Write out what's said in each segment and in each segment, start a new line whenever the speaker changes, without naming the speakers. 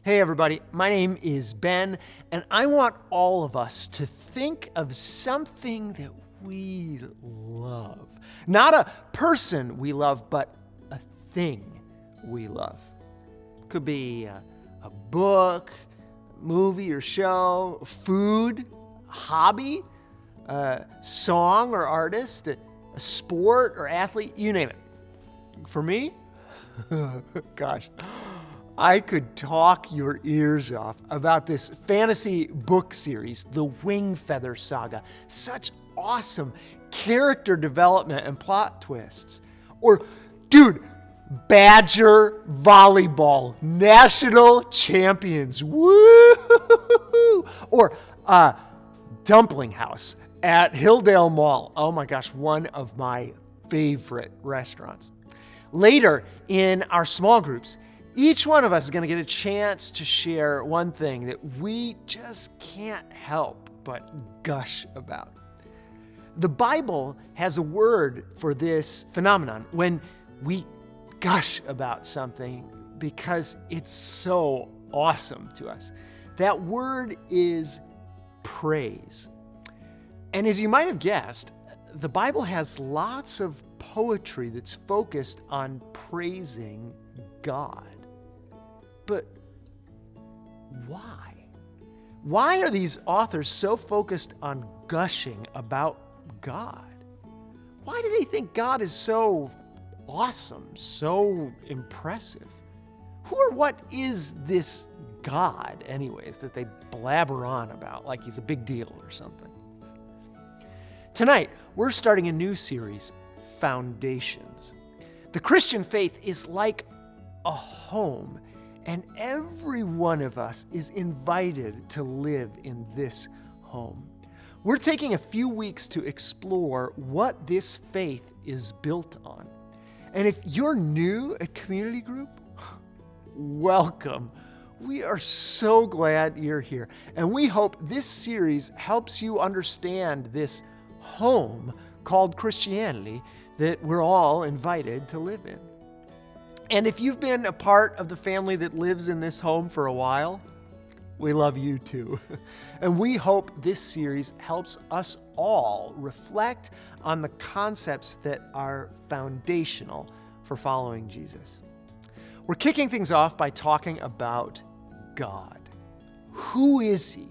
Hey everybody, my name is Ben, and I want all of us to think of something that we love. Not a person we love, but a thing we love. Could be a book, movie or show, food, a hobby, a song or artist, a sport or athlete, you name it. For me, gosh, I could talk your ears off about this fantasy book series, the Wingfeather Saga. Such awesome character development and plot twists. Or, dude, Badger volleyball, national champions. Woo! Or Dumpling Haus at Hilldale Mall. Oh my gosh, one of my favorite restaurants. Later in our small groups, each one of us is going to get a chance to share one thing that we just can't help but gush about. The Bible has a word for this phenomenon when we gush about something because it's so awesome to us. That word is praise. And as you might have guessed, the Bible has lots of poetry that's focused on praising God. But why? Why are these authors so focused on gushing about God? Why do they think God is so awesome, so impressive? Who or what is this God, anyways, that they blabber on about like he's a big deal or something? Tonight, we're starting a new series, Foundations. The Christian faith is like a home, and every one of us is invited to live in this home. We're taking a few weeks to explore what this faith is built on. And if you're new at Community Group, welcome. We are so glad you're here. And we hope this series helps you understand this home called Christianity that we're all invited to live in. And if you've been a part of the family that lives in this home for a while, we love you too. And we hope this series helps us all reflect on the concepts that are foundational for following Jesus. We're kicking things off by talking about God. Who is he?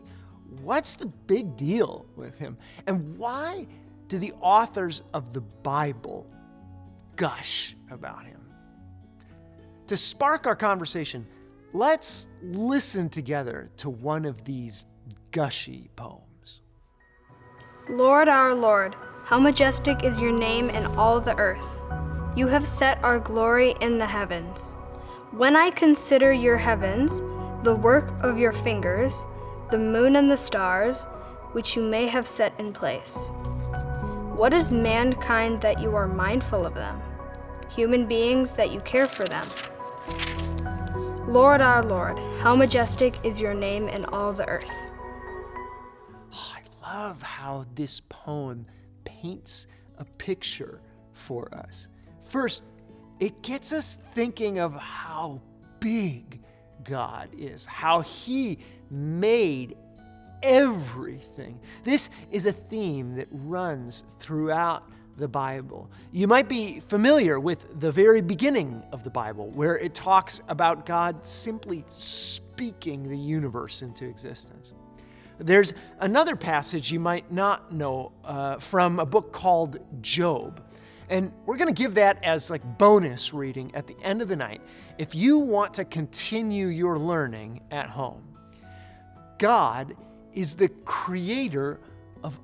What's the big deal with him? And why do the authors of the Bible gush about him? To spark our conversation, let's listen together to one of these gushy poems.
Lord, our Lord, how majestic is your name in all the earth. You have set our glory in the heavens. When I consider your heavens, the work of your fingers, the moon and the stars, which you may have set in place. What is mankind that you are mindful of them? Human beings that you care for them? Lord, our Lord, how majestic is your name in all the earth.
Oh, I love how this poem paints a picture for us. First, it gets us thinking of how big God is, how he made everything. This is a theme that runs throughout the Bible. You might be familiar with the very beginning of the Bible, where it talks about God simply speaking the universe into existence. There's another passage you might not know from a book called Job. And we're going to give that as like bonus reading at the end of the night if you want to continue your learning at home. God is the creator of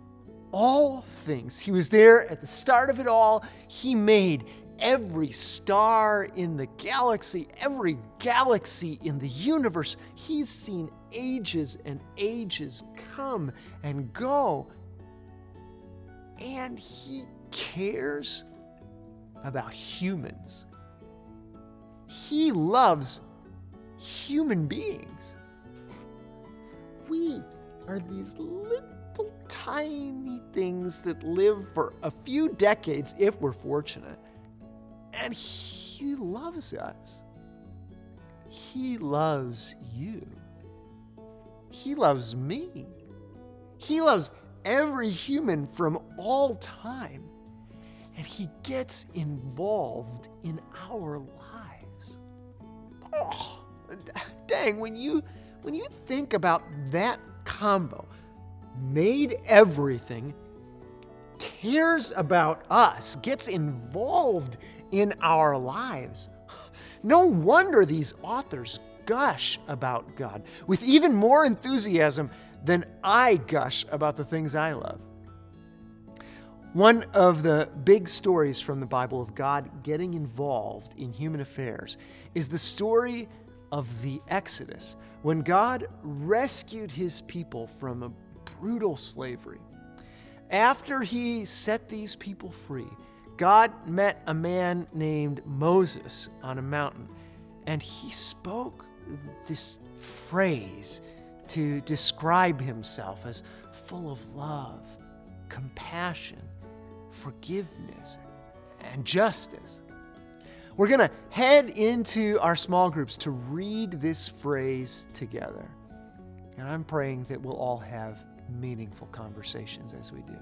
all things. He was there at the start of it all. He made every star in the galaxy, every galaxy in the universe. He's seen ages and ages come and go. And he cares about humans. He loves human beings. We are these little tiny things that live for a few decades if we're fortunate. And he loves us. He loves you. He loves me. He loves every human from all time. And he gets involved in our lives. Oh, dang, when you think about that combo, made everything, cares about us, gets involved in our lives. No wonder these authors gush about God with even more enthusiasm than I gush about the things I love. One of the big stories from the Bible of God getting involved in human affairs is the story of the Exodus, when God rescued his people from a brutal slavery. After he set these people free, God met a man named Moses on a mountain, and he spoke this phrase to describe himself as full of love, compassion, forgiveness, and justice. We're going to head into our small groups to read this phrase together. And I'm praying that we'll all have meaningful conversations as we do.